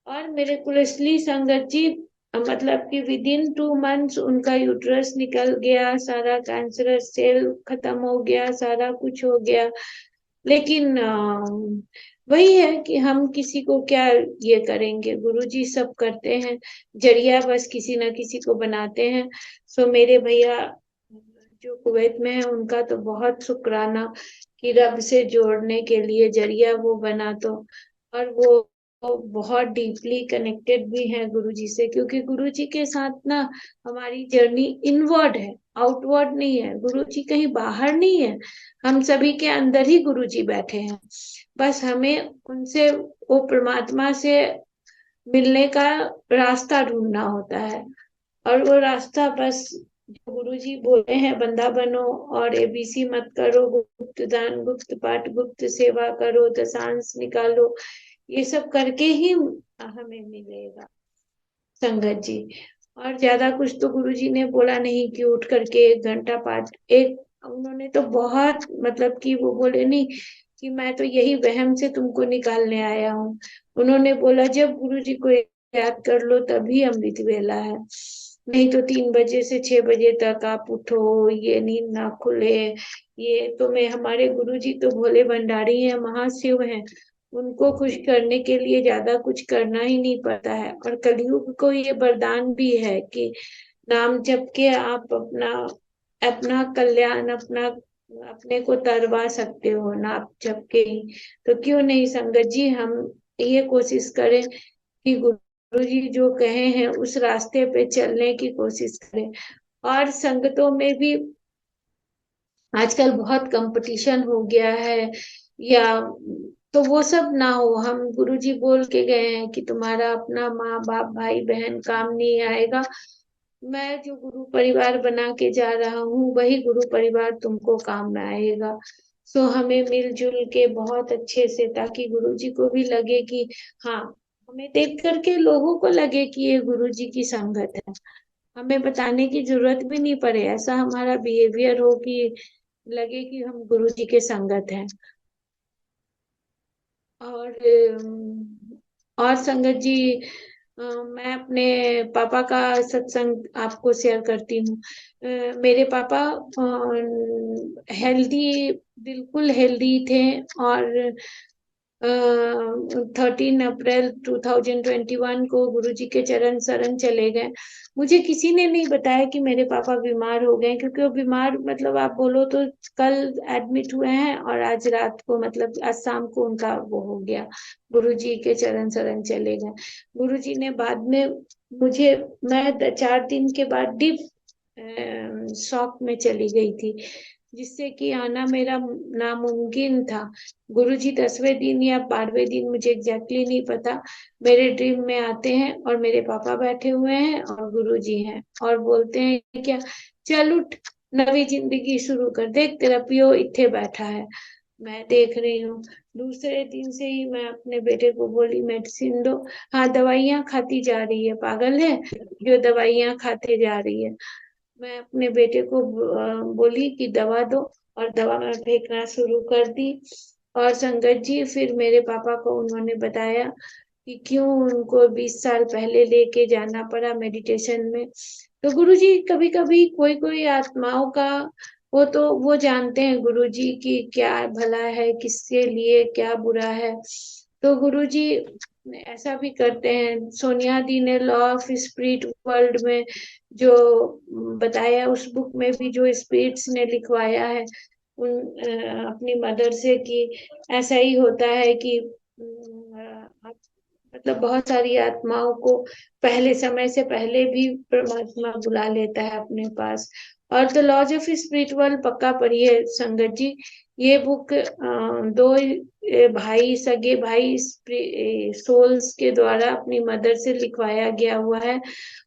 और मेरे कुलस्ली संगत जी, मतलब कि विद इन 2 मंथ्स उनका यूट्रस निकल गया, सारा कैंसरस सेल खत्म हो गया, सारा कुछ हो गया। लेकिन वही है कि हम किसी को क्या ये करेंगे, गुरुजी सब करते हैं, जरिया बस किसी न किसी को बनाते हैं। सो मेरे भैया जो कुवैत में है, उनका तो बहुत शुक्राना कि रब से जोड़ने के लिए जरिया वो बना। तो और वो बहुत डीपली कनेक्टेड भी है गुरुजी से, क्योंकि गुरुजी के साथ ना हमारी जर्नी इनवर्ड है, आउटवर्ड नहीं है। गुरुजी कहीं बाहर नहीं है, हम सभी के अंदर ही गुरुजी बैठे हैं। बस हमें उनसे, वो परमात्मा से मिलने का रास्ता ढूंढना होता है। और वो रास्ता बस जो गुरुजी बोले हैं, बंदा बनो और एबीसी मत करो, गुप्त दान, गुप्त पाठ, गुप्त सेवा करो, दशांश निकालो, ये सब करके ही हमें मिलेगा संगत जी। और ज्यादा कुछ तो गुरुजी ने बोला नहीं कि उठ करके 1 घंटा पाठ, एक उन्होंने तो बहुत, मतलब कि वो बोले नहीं कि मैं तो यही वहम से तुमको निकालने आया हूँ। उन्होंने बोला जब गुरुजी को याद कर लो तभी अमृत वेला है, नहीं तो 3 बजे से 6 बजे तक आप उठो, ये नींद ना खुले। ये तो मैं, हमारे गुरुजी तो भोले भंडारी हैं, महाशिव हैं। उनको खुश करने के लिए ज्यादा कुछ करना ही नहीं पड़ता है। और कलयुग को ये वरदान भी है कि नाम जप के आप अपना अपना कल्याण, अपना अपने को तरवा सकते हो नाम जप के ही। तो क्यों नहीं संगत जी, हम ये कोशिश करें कि गुरु जी जो कहे हैं उस रास्ते पे चलने की कोशिश करें। और संगतों में भी आजकल बहुत कंपटीशन हो गया है, या तो वो सब ना हो। हम गुरुजी बोल के गए हैं कि तुम्हारा अपना माँ बाप भाई बहन काम नहीं आएगा, मैं जो गुरु परिवार बना के जा रहा हूँ वही गुरु परिवार तुमको काम में आएगा। सो हमें मिलजुल के बहुत अच्छे से, ताकि गुरुजी को भी लगे कि हाँ, हमें देख करके लोगों को लगे कि ये गुरुजी की संगत है। हमें बताने की जरूरत भी नहीं पड़े, ऐसा हमारा बिहेवियर हो कि लगे कि हम गुरु जी के संगत हैं। और और संगत जी, मैं अपने पापा का सत्संग आपको शेयर करती हूँ। मेरे पापा हेल्दी, बिल्कुल हेल्दी थे। और 13 अप्रैल 2021 को गुरुजी के चरण शरण चले गए। मुझे किसी ने नहीं बताया कि मेरे पापा बीमार हो गए, क्योंकि वो बीमार, मतलब आप बोलो तो कल एडमिट हुए हैं और आज रात को, मतलब आज शाम को उनका वो हो गया, गुरुजी के चरण शरण चले गए। गुरुजी ने बाद में मुझे, मैं 4 दिन के बाद डीप शॉक में चली गई थी, जिससे कि आना मेरा नामुमकिन था। गुरुजी 10वें दिन या 12वें दिन, मुझे एग्जैक्टली नहीं पता, मेरे ड्रीम में आते हैं और मेरे पापा बैठे हुए हैं और गुरुजी हैं और बोलते हैं क्या, चल उठ, नवी जिंदगी शुरू कर, देख तेरा पियो इत्थे बैठा है। मैं देख रही हूँ दूसरे दिन से ही मैं अपने बेटे को बोली मेडिसिन दो। हाँ, दवाइयाँ खाती जा रही है, पागल है जो दवाइयाँ खाते जा रही है। मैं अपने बेटे को बोली कि दवा दो, और दवा मैं फेंकना शुरू कर दी। और संगत जी, फिर मेरे पापा को उन्होंने बताया कि क्यों उनको 20 साल पहले लेके जाना पड़ा मेडिटेशन में। तो गुरुजी कभी कभी कोई कोई आत्माओं का, वो जानते हैं गुरुजी कि क्या भला है, किसके लिए क्या बुरा है। तो गुरुजी ऐसा भी करते हैं। सोनिया दी ने लॉ ऑफ स्पिरिट वर्ल्ड में जो बताया, उस बुक में भी जो स्पिरिट्स ने लिखवाया है अपनी मदर से कि ऐसा ही होता है कि मतलब बहुत सारी आत्माओं को पहले समय से पहले भी परमात्मा बुला लेता है अपने पास। और द लॉज ऑफ स्पिरिचुअल पक्का पढ़िए संगत जी। ये बुक दो भाई, सगे भाई सोल्स के द्वारा अपनी मदर से लिखवाया गया हुआ है।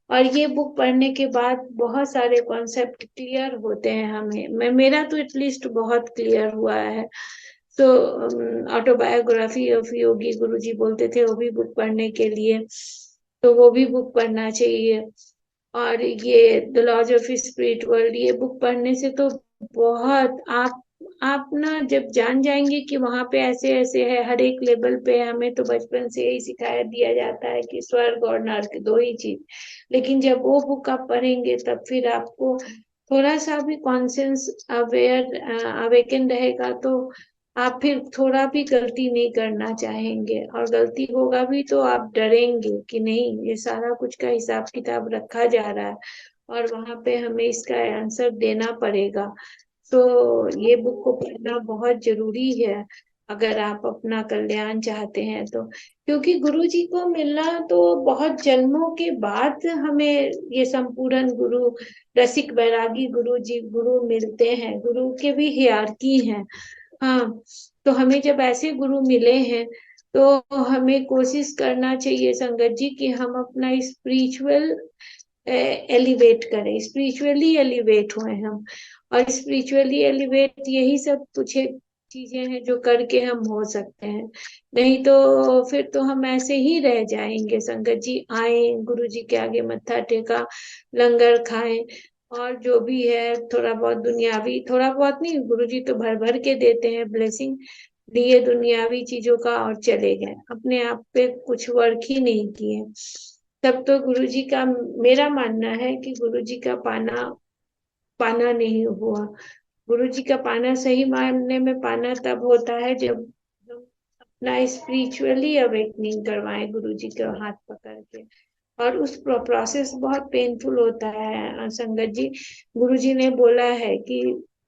और ये बुक पढ़ने के बाद बहुत सारे कॉन्सेप्ट क्लियर होते हैं हमें। मेरा तो एटलीस्ट बहुत क्लियर हुआ है। तो ऑटोबायोग्राफी ऑफ योगी गुरुजी बोलते थे वो भी बुक पढ़ने के लिए, तो वो भी बुक पढ़ना चाहिए। और ये the laws of spirit world, ये बुक पढ़ने से तो बहुत आप ना जब जान जाएंगे कि वहां पे ऐसे ऐसे है हर एक लेवल पे। हमें तो बचपन से यही सिखाया दिया जाता है कि स्वर्ग और नर्क दो ही चीज, लेकिन जब वो बुक आप पढ़ेंगे तब फिर आपको थोड़ा सा भी कॉन्शियस अवेयर अवेकन रहेगा, तो आप फिर थोड़ा भी गलती नहीं करना चाहेंगे। और गलती होगा भी तो आप डरेंगे कि नहीं, ये सारा कुछ का हिसाब किताब रखा जा रहा है और वहां पे हमें इसका आंसर देना पड़ेगा। तो ये बुक को पढ़ना बहुत जरूरी है अगर आप अपना कल्याण चाहते हैं तो। क्योंकि गुरु जी को मिलना तो बहुत जन्मों के बाद हमें ये संपूर्ण गुरु, रसिक बैरागी गुरु जी गुरु मिलते हैं। गुरु के भी हियारकी हैं। हाँ, तो हमें जब ऐसे गुरु मिले हैं तो हमें कोशिश करना चाहिए संगत जी कि हम अपना स्पिरिचुअल एलिवेट करें, स्पिरिचुअली एलिवेट हुए हम। और स्पिरिचुअली एलिवेट यही सब कुछ एक चीजें हैं जो करके हम हो सकते हैं। नहीं तो फिर तो हम ऐसे ही रह जाएंगे संगत जी। आए गुरु जी के आगे मत्था टेका, लंगर खाएं, और जो भी है थोड़ा बहुत दुनियावी, थोड़ा बहुत नहीं, गुरु जी तो भर भर के देते हैं ब्लेसिंग, दिए दुनियावी चीजों का और चले गए, अपने आप पे कुछ वर्क ही नहीं किए। तब तो गुरुजी का, मेरा मानना है कि गुरुजी का पाना पाना नहीं हुआ। गुरुजी का पाना सही मायने में पाना तब होता है जब हम अपना स्पिरिचुअली अवेकनिंग करवाएं गुरुजी के हाथ पकड़ के। और उस प्रोसेस बहुत पेनफुल होता है संगत जी। गुरुजी ने बोला है कि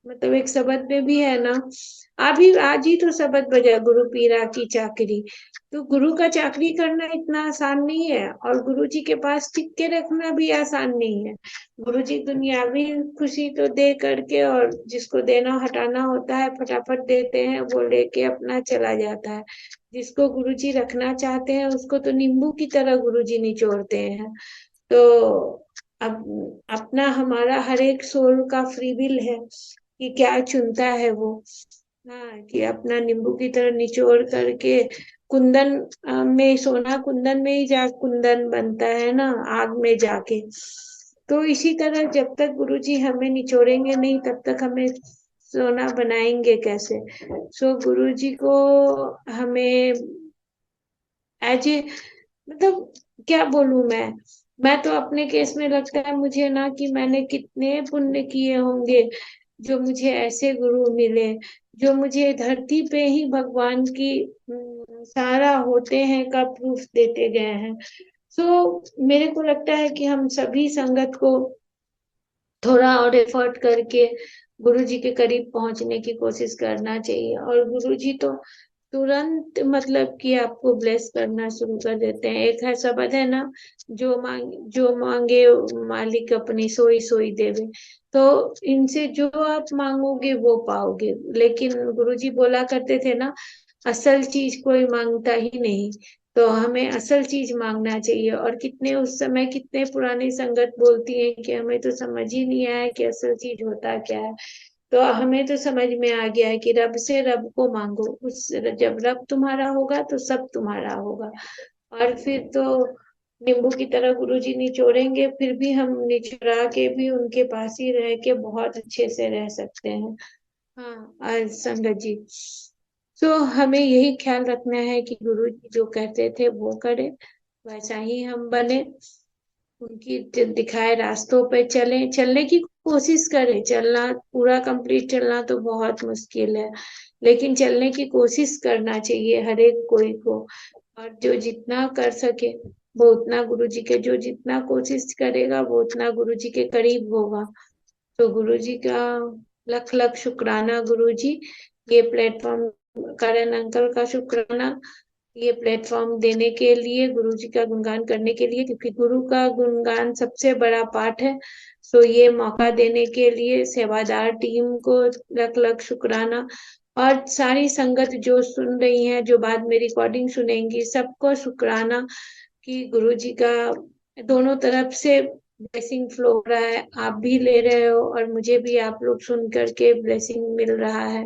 मतलब एक शब्द में भी है ना, अभी आज ही तो शब्द बजा, गुरु पीरा की चाकरी। तो गुरु का चाकरी करना इतना आसान नहीं है, और गुरु जी के पास टिक के रखना भी आसान नहीं है। गुरु जी दुनियावी खुशी तो दे करके, और जिसको देना हटाना होता है फटाफट देते हैं, वो लेके अपना चला जाता है। जिसको गुरु जी रखना चाहते हैं उसको तो नींबू की तरह गुरु जी निचोड़ते हैं। तो अब अपना, हमारा हर एक सोल का फ्री विल है कि क्या चुनता है वो। हाँ, कि अपना नींबू की तरह निचोड़ करके कुंदन में, सोना कुंदन में ही जा कुंदन बनता है ना, आग में जाके। तो इसी तरह जब तक गुरुजी हमें निचोड़ेंगे नहीं तब तक हमें सोना बनाएंगे कैसे। सो गुरुजी को हमें एज ए, मतलब क्या बोलूं मैं तो अपने केस में लगता है मुझे ना कि मैंने कितने पुण्य किए होंगे जो मुझे ऐसे गुरु मिले, जो मुझे धरती पे ही भगवान की सारा होते हैं का प्रूफ देते गए हैं। सो मेरे को लगता है कि हम सभी संगत को थोड़ा और एफर्ट करके गुरु जी के करीब पहुंचने की कोशिश करना चाहिए। और गुरु जी तो तुरंत मतलब कि आपको ब्लेस करना शुरू कर देते हैं। एक है शब्द है ना, जो मांगे मालिक अपनी सोई सोई देवे। तो इनसे जो आप मांगोगे वो पाओगे। लेकिन गुरुजी बोला करते थे ना, असल चीज कोई मांगता ही नहीं। तो हमें असल चीज मांगना चाहिए। और कितने उस समय कितने पुरानी संगत बोलती है कि हमें तो समझ ही नहीं आया कि असल चीज होता क्या है। तो हमें तो समझ में आ गया है कि रब से रब को मांगो, उस जब रब तुम्हारा होगा तो सब तुम्हारा होगा। और फिर तो नींबू की तरह गुरुजी निचोड़ेंगे, फिर भी हम निचोड़ा के भी उनके पास ही रह के बहुत अच्छे से रह सकते हैं। हाँ संगत जी, तो हमें यही ख्याल रखना है कि गुरु जी जो कहते थे वो करें, वैसा ही हम बने, उनकी दिखाए रास्तों पे चलें, चलने की कोशिश करें। चलना पूरा कंप्लीट चलना तो बहुत मुश्किल है, लेकिन चलने की कोशिश करना चाहिए हर एक कोई को। और जो जितना कर सके वो उतना गुरु जी के, जो जितना कोशिश करेगा वो उतना गुरु जी के करीब होगा। तो गुरु जी का लख लख शुक्राना गुरु जी, ये प्लेटफॉर्म, करण अंकल का शुक्राना, ये प्लेटफॉर्म देने के लिए, गुरु जी का गुणगान करने के लिए, क्योंकि गुरु का गुणगान सबसे बड़ा पाठ है। सो ये मौका देने के लिए सेवादार टीम को लख लख शुक्राना, और सारी संगत जो सुन रही है, जो बाद में रिकॉर्डिंग सुनेंगी, सबको शुक्राना कि गुरु जी का दोनों तरफ से ब्लेसिंग फ्लो हो रहा है। आप भी ले रहे हो और मुझे भी आप लोग सुन करके ब्लेसिंग मिल रहा है।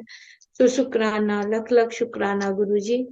तो शुक्राना, लख लख शुक्राना गुरु जी।